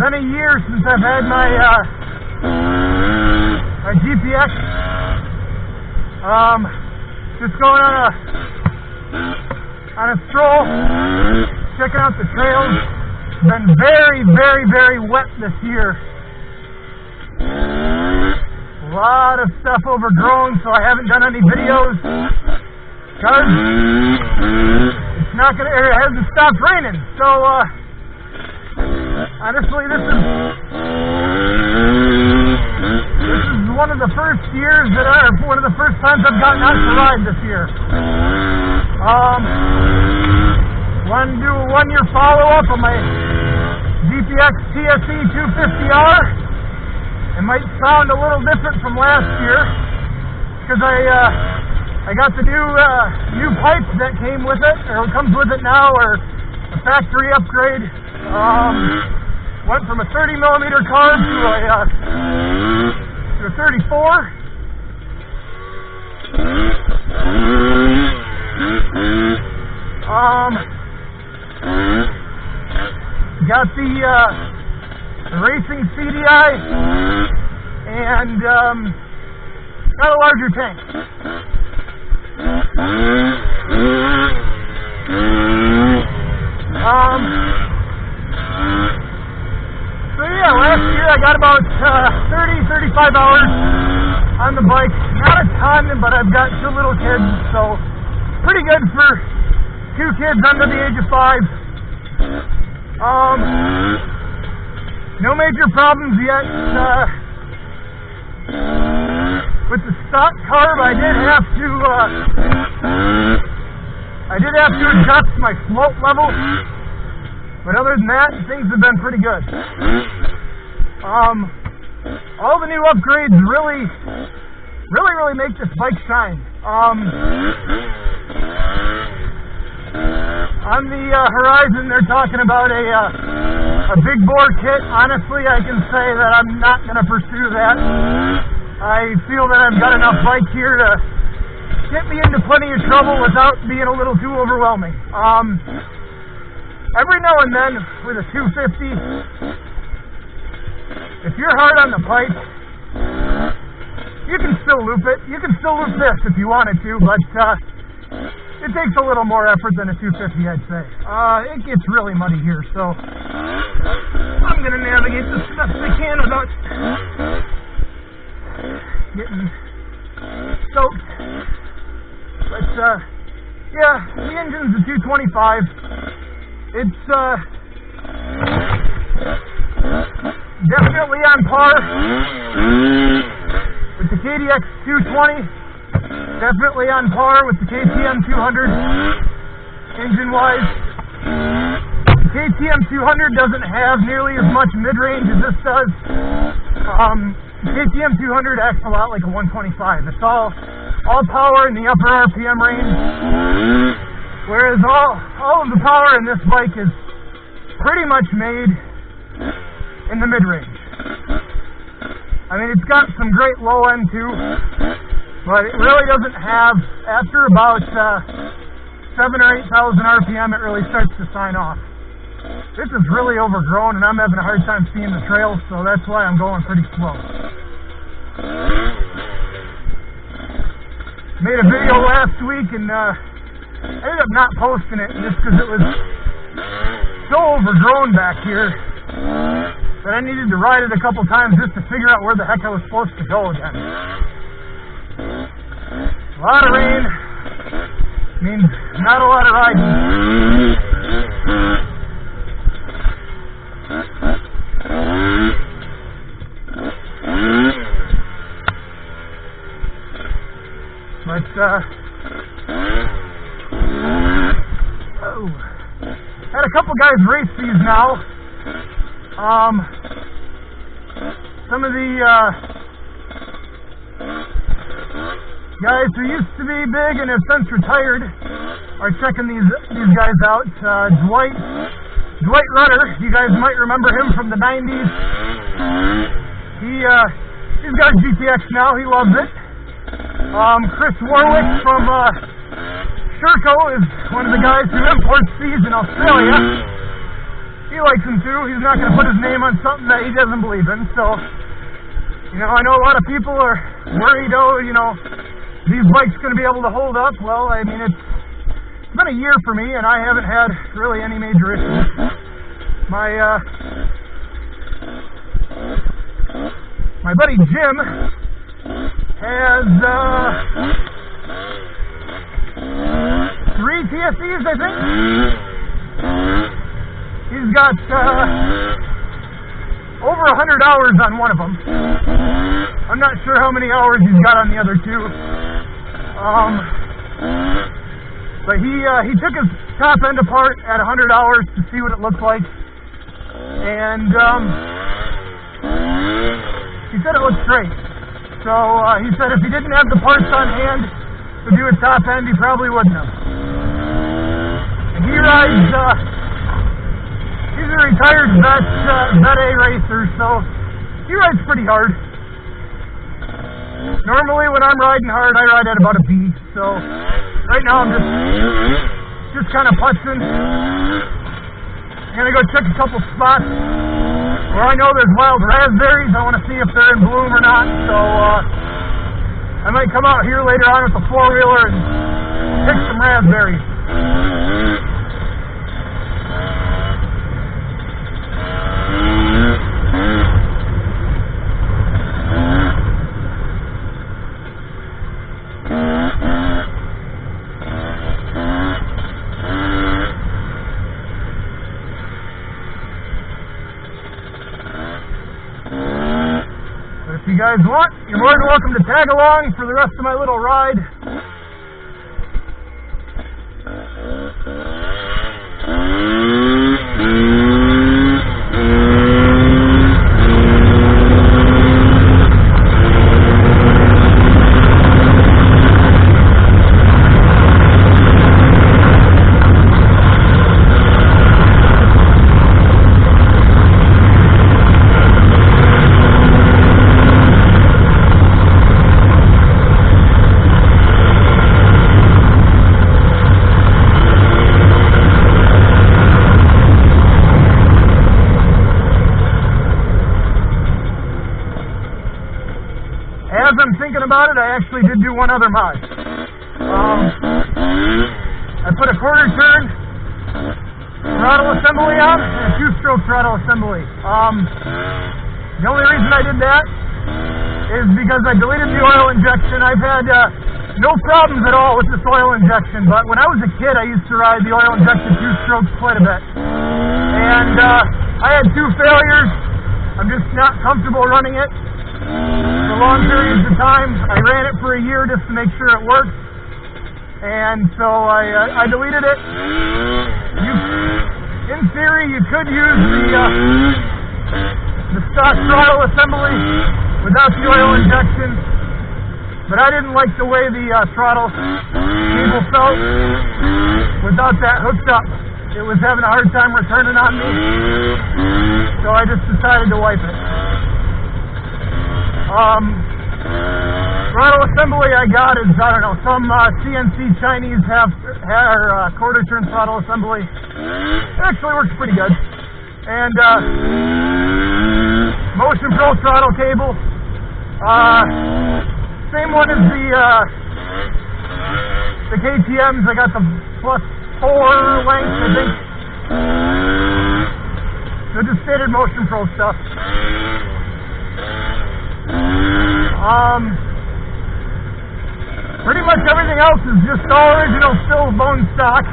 been a year since I've had my GPX. Just going on a stroll, checking out the trails. It's been very, very, very wet this year. A lot of stuff overgrown, so I haven't done any videos because it's not gonna. It hasn't stopped raining. So honestly, this is one of the first years one of the first times I've gotten out to ride this year. Want to do a 1-year follow-up on my GPX TSE 250R. It might sound a little different from last year because I got the new pipes that came with it, or comes with it now, or a factory upgrade. Went from a 30 millimeter carb to a 34. Got the racing CDI and got a larger tank. So yeah, last year I got about 35 hours on the bike. Not a ton, but I've got 2 little kids, so pretty good for 2 kids under the age of 5. No major problems yet. With the stock carb, I did have to adjust my float level, but other than that, things have been pretty good. All the new upgrades really make this bike shine. On the horizon, they're talking about a big bore kit. Honestly, I can say that I'm not going to pursue that. I feel that I've got enough bike here to get me into plenty of trouble without being a little too overwhelming. Every now and then, with a 250, if you're hard on the pipe, you can still loop it. You can still loop this if you wanted to, but it takes a little more effort than a 250, I'd say. It gets really muddy here, so I'm going to navigate this as best I can without getting soaked. But, yeah, the engine's a 225. It's definitely on par with the KDX 220. Definitely on par with the KTM 200 engine-wise. The KTM 200 doesn't have nearly as much mid-range as this does. The KTM 200 acts a lot like a 125. It's all power in the upper RPM range, whereas all of the power in this bike is pretty much made in the mid-range. I mean, it's got some great low end too, but it really doesn't have, after about 7,000 or 8,000 RPM, it really starts to sign off. This is really overgrown, and I'm having a hard time seeing the trails, so that's why I'm going pretty slow. Made a video last week, and I ended up not posting it just because it was so overgrown back here that I needed to ride it a couple times just to figure out where the heck I was supposed to go again. A lot of rain means not a lot of riding. But, had a couple guys race these now. Some of the guys who used to be big and have since retired are checking these guys out. Dwight Rudder, you guys might remember him from the 90s. He's got a GPX now. He loves it. Chris Warwick from Sherco is one of the guys who imports these in Australia. He likes them too. He's not going to put his name on something that he doesn't believe in. So, I know a lot of people are worried, these bikes going to be able to hold up. Well, I mean, it's been a year for me, and I haven't had really any major issues. My buddy Jim has 3 TSEs, I think. He's got over 100 hours on one of them. I'm not sure how many hours he's got on the other 2. But he took his top end apart at 100 hours to see what it looked like, and he said it looked great. So he said if he didn't have the parts on hand to do a top end, he probably wouldn't have. And he rides, he's a retired vet A racer, so he rides pretty hard. Normally when I'm riding hard, I ride at about a B, so right now I'm just kind of putzing. I'm going to go check a couple spots where I know there's wild raspberries. I want to see if they're in bloom or not, so I might come out here later on with the 4-wheeler and pick some raspberries. If you guys want, you're more than welcome to tag along for the rest of my little ride. As I'm thinking about it, I actually did do one other mod. I put a quarter turn throttle assembly on and a 2-stroke throttle assembly. The only reason I did that is because I deleted the oil injection. I've had no problems at all with this oil injection, but when I was a kid, I used to ride the oil injected 2-strokes quite a bit. And I had 2 failures. I'm just not comfortable running it for long periods of time. I ran it for a year just to make sure it worked, and so I deleted it. In theory, you could use the stock throttle assembly without the oil injection, but I didn't like the way the throttle cable felt without that hooked up. It was having a hard time returning on me, so I just decided to wipe it. Throttle assembly I got is, I don't know, some CNC Chinese have quarter turn throttle assembly. It actually works pretty good. And Motion Pro throttle cable. Same one as the KTMs. I got the +4 length, I think. So just standard Motion Pro stuff. Pretty much everything else is just all original, still bone stock.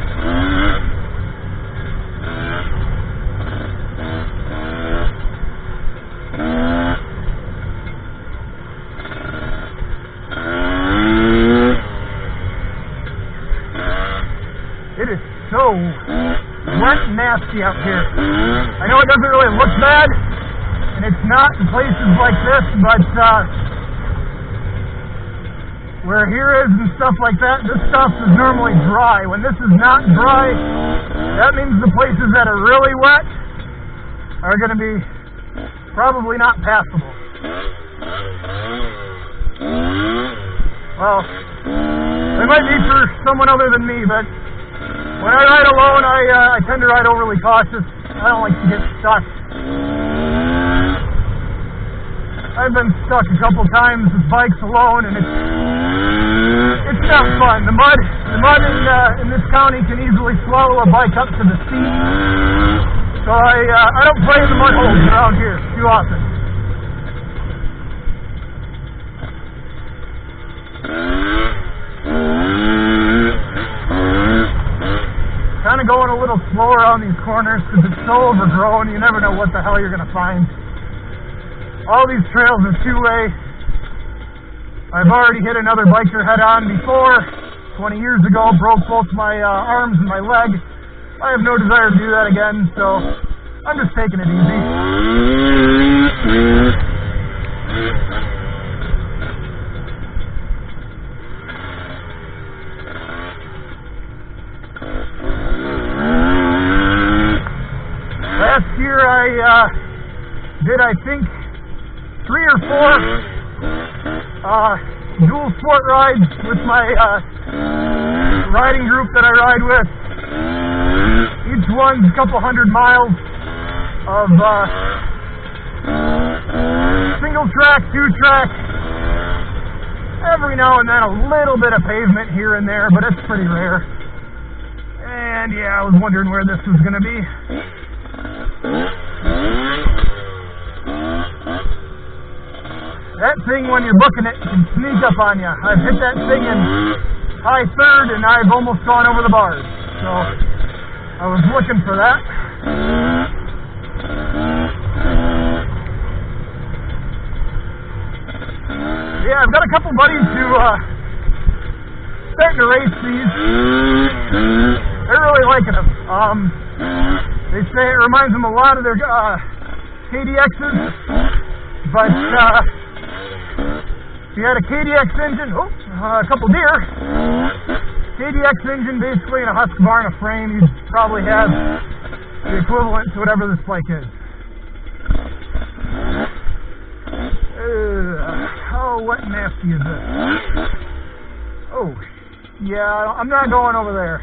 It is so wet and nasty out here. I know it doesn't really look bad, and it's not in places like this, but where here is and stuff like that, this stuff is normally dry. When this is not dry, that means the places that are really wet are going to be probably not passable. Well, they might be for someone other than me, but when I ride alone, I tend to ride overly cautious. I don't like to get stuck. I've been stuck a couple times with bikes alone, and it's not fun. The mud in this county can easily swallow a bike up to the seat. So I don't play in the mud holes around here too often. Kind of going a little slower on these corners because it's so overgrown. You never know what the hell you're going to find. All these trails are two-way. I've already hit another biker head-on before, 20 years ago, broke both my arms and my leg. I have no desire to do that again, so I'm just taking it easy. Last year I did, I think, 3 or 4 dual sport rides with my riding group that I ride with. Each one's a couple 100 miles of single track, 2-track. Every now and then a little bit of pavement here and there, but it's pretty rare. And yeah, I was wondering where this was going to be. That thing, when you're booking it, can sneak up on you. I've hit that thing in high third, and I've almost gone over the bars. So I was looking for that. Yeah, I've got a couple buddies who starting to race these. They're really liking them. They say it reminds them a lot of their KDXs, but if you had a KDX engine, a couple deer, KDX engine basically in a Husqvarna frame, you'd probably have the equivalent to whatever this bike is. How wet and nasty is this? Oh, yeah, I'm not going over there.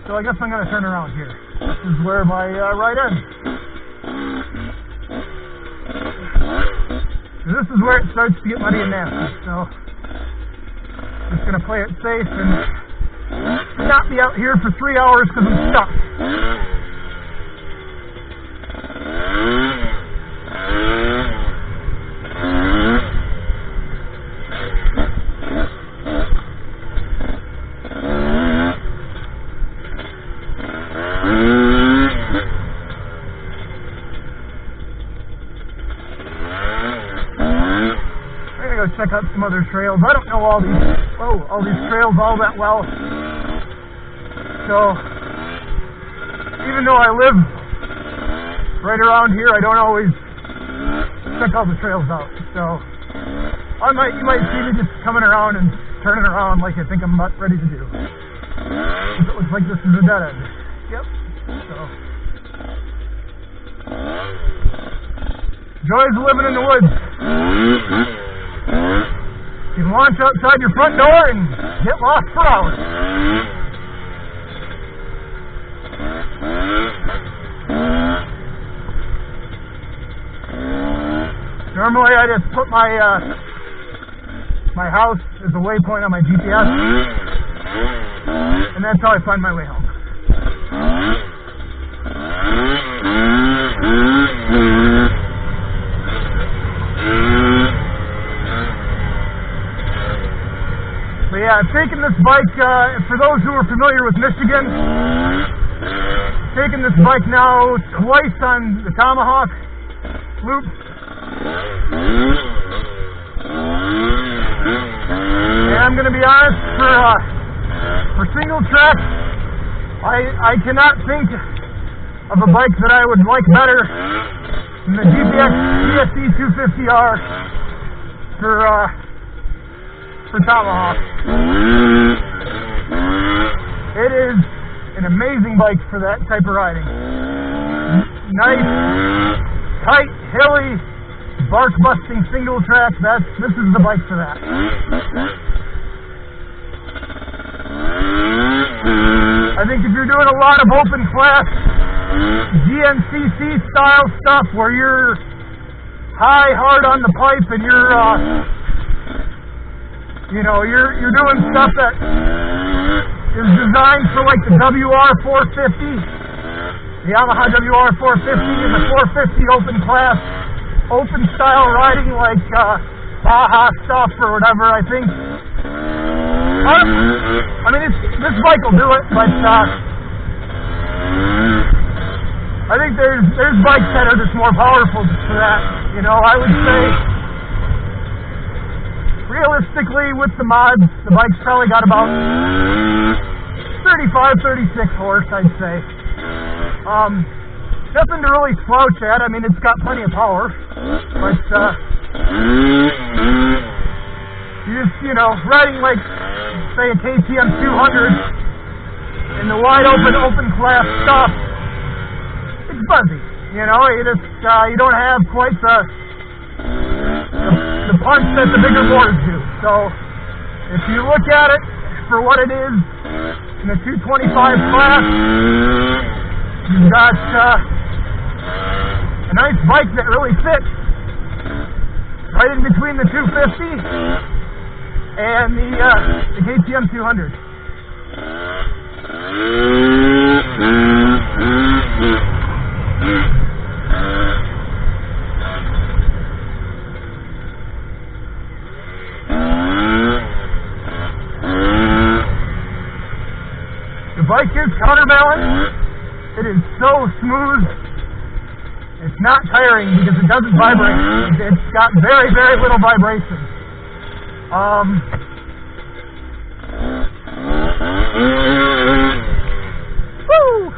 So I guess I'm going to turn around here. This is where my right ends. This is where it starts to get muddy and nasty, so just going to play it safe and not be out here for 3 hours because I'm stuck. Check out some other trails. I don't know all these trails all that well. So even though I live right around here, I don't always check all the trails out. So you might see me just coming around and turning around like I think I'm about ready to do. It looks like this is a dead end. Yep. So joys of living in the woods. You can launch outside your front door and get lost for hours. Normally I just put my house as a waypoint on my GPS, and that's how I find my way home. But yeah, I've taken this bike, for those who are familiar with Michigan, I've taken this bike now twice on the Tomahawk loop. And I'm going to be honest, for single track, I cannot think of a bike that I would like better than the GPX TSE 250R for Tomahawk. It is an amazing bike for that type of riding. Nice, tight, hilly, bark-busting single track. This is the bike for that. I think if you're doing a lot of open class GNCC style stuff where you're high, hard on the pipe and you're doing stuff that is designed for like the WR450, the Yamaha WR450 and the 450 open class, open style riding like Baja stuff or whatever. I think this bike will do it, but I think there's bikes that are just more powerful for that. I would say realistically with the mods, the bike's probably got about 35, 36 horse, I'd say. Nothing to really slouch at. It's got plenty of power, but you just, riding like, say, a KTM 200 in the wide open class stuff, it's buzzy. You don't have quite the punch that the bigger boards do. So if you look at it for what it is in the 225 class, you've got a nice bike that really fits right in between the 250 and the KTM 200. The bike is counterbalanced. It is so smooth. It's not tiring because it doesn't vibrate. It's got very, very little vibration. Woo!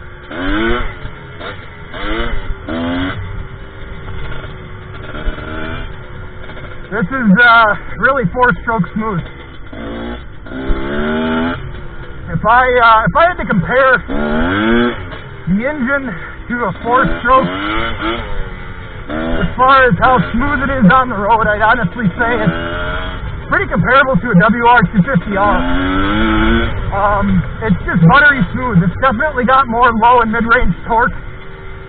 This is really four-stroke smooth. If I had to compare the engine to a four-stroke, as far as how smooth it is on the road, I'd honestly say it's pretty comparable to a WR250R. It's just buttery smooth. It's definitely got more low and mid-range torque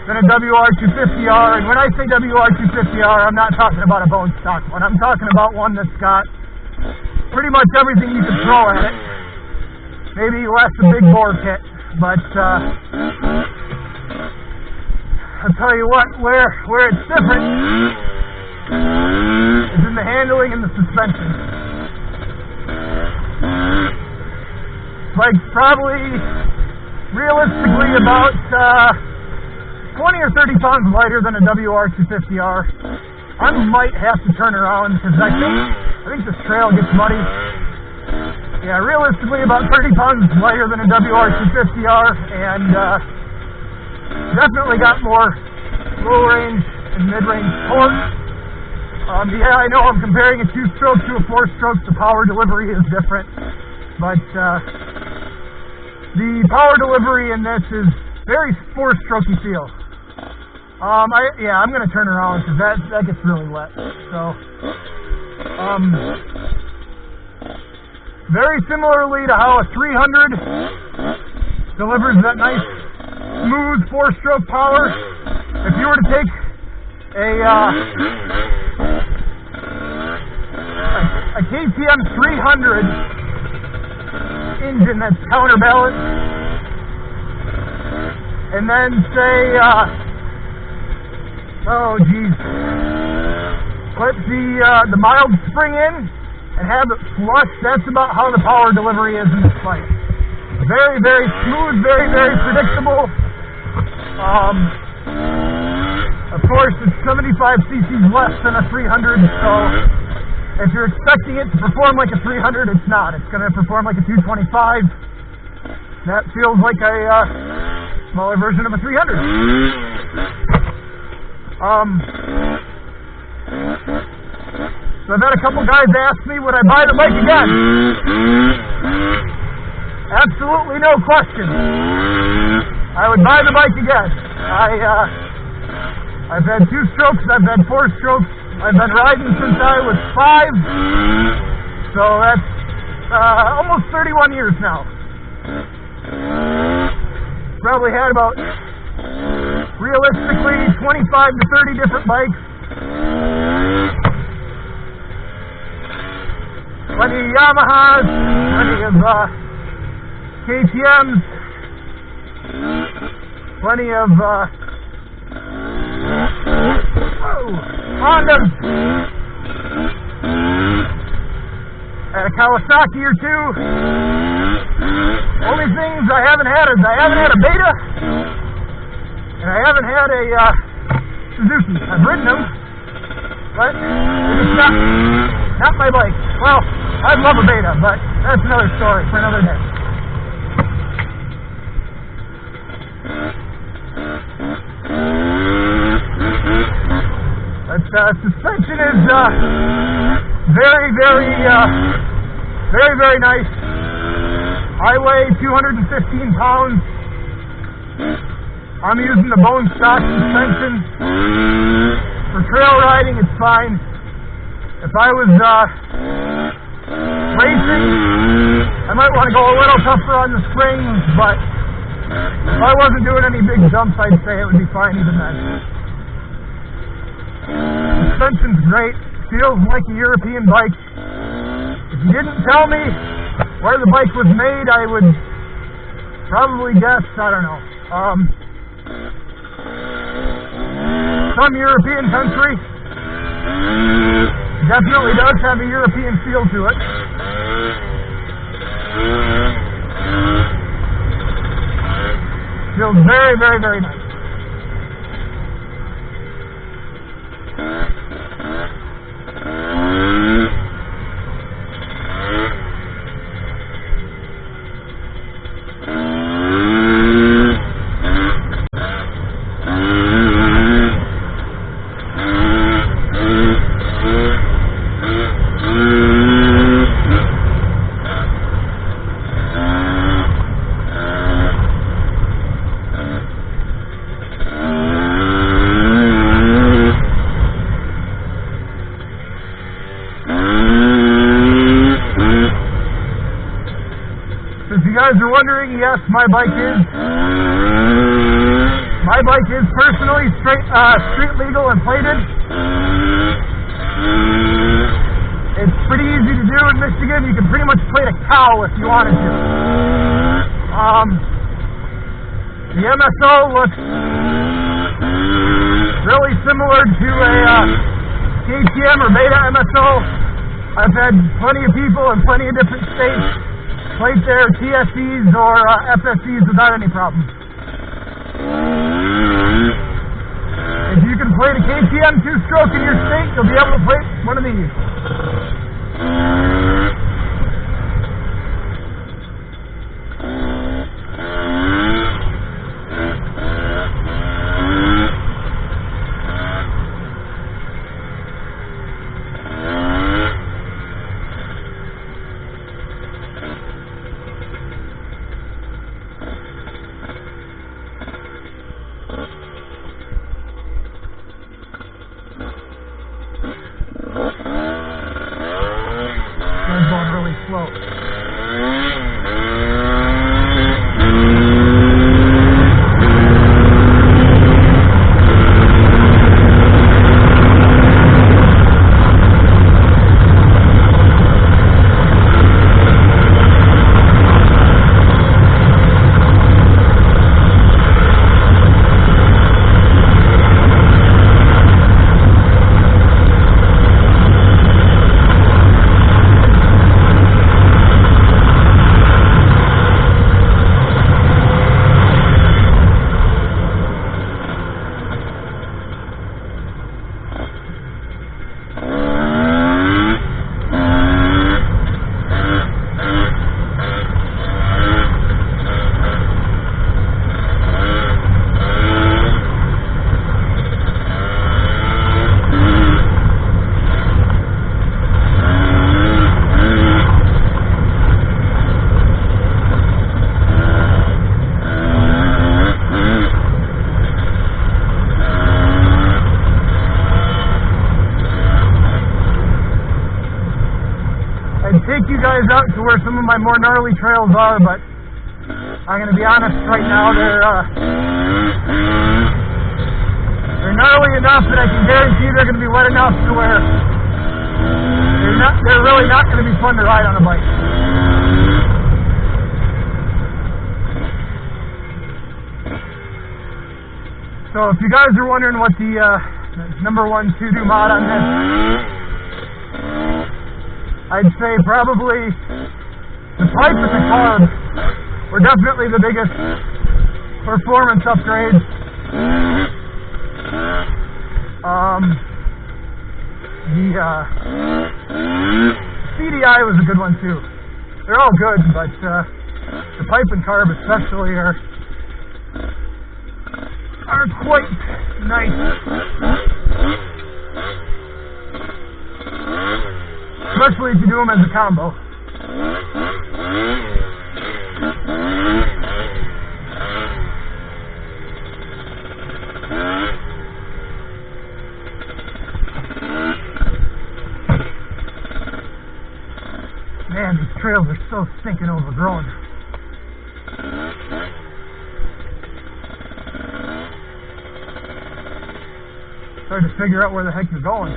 than a WR250R. And when I say WR250R, I'm not talking about a bone stock one. I'm talking about one that's got pretty much everything you can throw at it. Maybe less a big bore kit, but I'll tell you what, where it's different is in the handling and the suspension. Like probably realistically about 20 or 30 pounds lighter than a WR250R. I might have to turn around because I think this trail gets muddy. Yeah, realistically about 30 pounds lighter than a WR250R, and definitely got more low range and mid-range torque. Yeah, I know I'm comparing a two-stroke to a four-stroke. The power delivery is different, but the power delivery in this is very four-strokey feel. I'm going to turn around because that gets really wet. So, very similarly to how a 300 delivers that nice, smooth four-stroke power, if you were to take a KTM 300 engine that's counterbalanced, and then say, put the mild spring in and have it flush. That's about how the power delivery is in this bike. Very, very smooth, very, very predictable. Of course, it's 75 cc's less than a 300, so if you're expecting it to perform like a 300, it's not. It's going to perform like a 225. That feels like a smaller version of a 300. So I've had a couple guys ask me, would I buy the bike again? Absolutely no question. I would buy the bike again. I've had two strokes, I've had four strokes, I've been riding since I was 5, so that's almost 31 years now. Probably had about realistically 25 to 30 different bikes. Plenty of Yamahas, plenty of KTMs, plenty of Hondas, and a Kawasaki or two. Only things I haven't had is I haven't had a Beta, and I haven't had a Suzuki. I've ridden them, but it's not my bike. Well, I'd love a Beta, but that's another story for another day. But suspension is very, very nice. I weigh 215 pounds. I'm using the bone stock suspension. For trail riding, it's fine. If I was racing, I might want to go a little tougher on the springs, but if I wasn't doing any big jumps, I'd say it would be fine even then. Suspension's great. Feels like a European bike. If you didn't tell me where the bike was made, I would probably guess, I don't know, some European country. Definitely does have a European feel to it. Feels very, very nice. If you guys are wondering, yes, my bike is personally street legal and plated. It's pretty easy to do in Michigan. You can pretty much plate a cow if you wanted to. The MSO looks really similar to a KTM or Beta MSO. I've had plenty of people in plenty of different states plate their TSEs or FSEs without any problem. If you can plate a KTM 2-stroke in your state, you'll be able to plate one of these. It's going really slow. I'd take you guys out to where some of my more gnarly trails are, but I'm going to be honest right now, they're gnarly enough that I can guarantee they're going to be wet enough to where they're really not going to be fun to ride on a bike. So if you guys are wondering what the number one to-do mod on this, I'd say probably the pipe and the carb were definitely the biggest performance upgrades. The CDI was a good one too. They're all good, but the pipe and carb especially are quite nice. Especially if you do them as a combo. Man, these trails are so stinking overgrown. Hard to figure out where the heck you're going.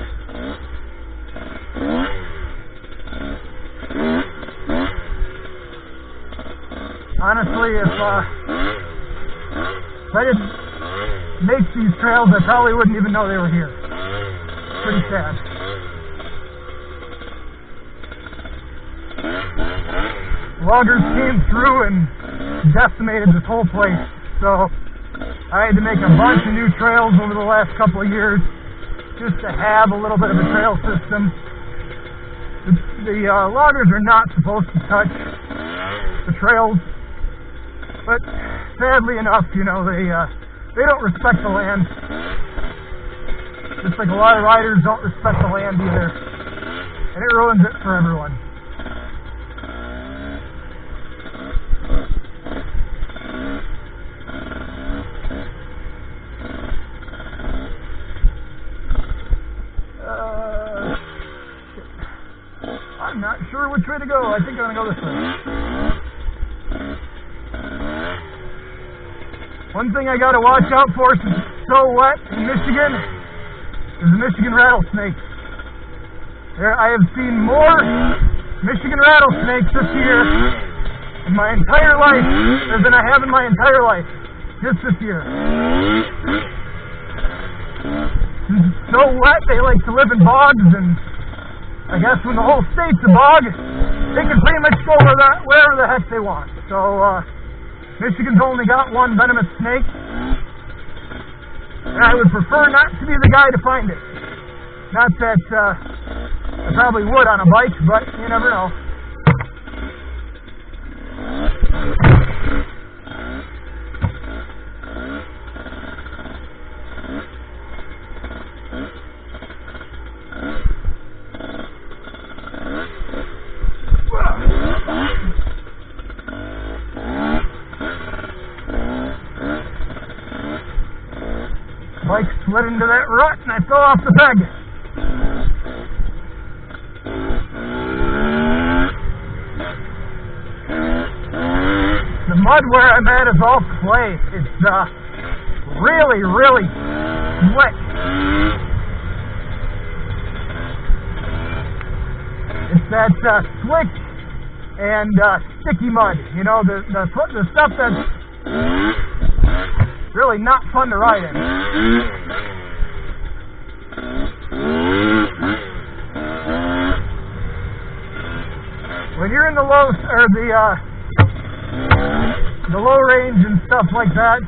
Honestly, if I didn't make these trails, I probably wouldn't even know they were here. Pretty sad. Loggers came through and decimated this whole place, so I had to make a bunch of new trails over the last couple of years just to have a little bit of a trail system. The loggers are not supposed to touch the trails, but sadly enough, you know, they don't respect the land. Just like a lot of riders don't respect the land either, and it ruins it for everyone. I'm not sure which way to go. I think I'm going to go this way. One thing I got to watch out for since it's so wet in Michigan is the Michigan rattlesnakes. I have seen more Michigan rattlesnakes this year in my entire life than I have in my entire life. Just this year. Since it's so wet, they like to live in bogs, and I guess when the whole state's a bog, they can pretty much go wherever the heck they want. So, Michigan's only got one venomous snake, and I would prefer not to be the guy to find it. Not that I probably would on a bike, but you never know. Bike slid into that rut and I fell off the peg. The mud where I'm at is all clay. It's really, really wet. It's that slick and sticky mud. You know, the stuff that's really not fun to ride in. When you're in the low range and stuff like that,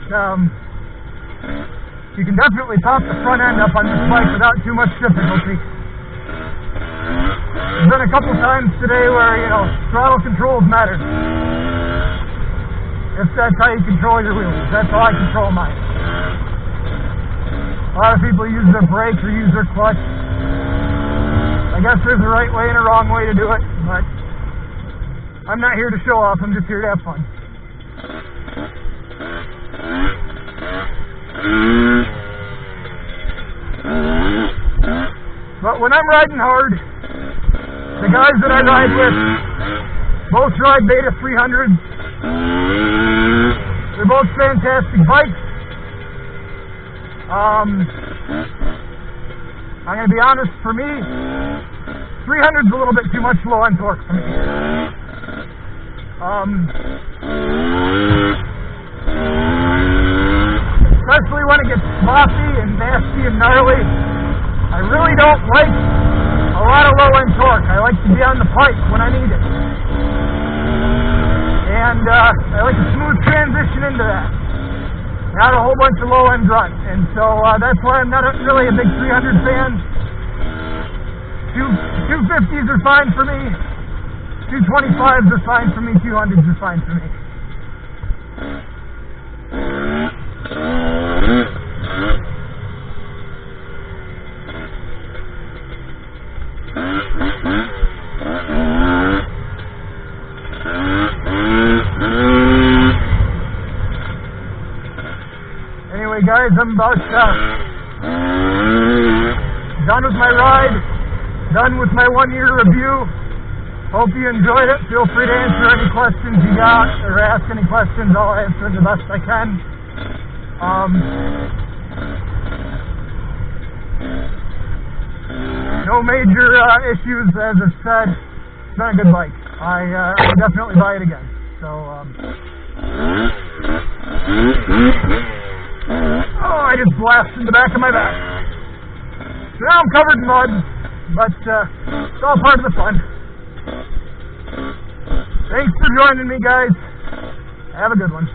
you can definitely pop the front end up on this bike without too much difficulty. There's been a couple times today where, you know, throttle controls matter. If that's how you control your wheels. That's how I control mine. A lot of people use their brake or use their clutch. I guess there's a right way and a wrong way to do it, but I'm not here to show off. I'm just here to have fun. But when I'm riding hard, the guys that I ride with both ride Beta 300s. They're both fantastic bikes. I'm going to be honest, for me, 300's a little bit too much low-end torque for me. Especially when it gets sloppy and nasty and gnarly. I really don't like a lot of low-end torque. I like to be on the pike when I need it. And I like a smooth transition into that. Not a whole bunch of low-end grunt. And so that's why I'm not really a big 300 fan. 250s are fine for me. 225s are fine for me. 200s are fine for me. Anyway, guys, I'm about done with my ride, done with my 1-year review. Hope you enjoyed it. Feel free to answer any questions you got, or ask any questions. I'll answer the best I can. No major issues, as I said. It's been a good bike. I would definitely buy it again. So, I just blasted the back of my back. So now I'm covered in mud, but it's all part of the fun. Thanks for joining me, guys. Have a good one.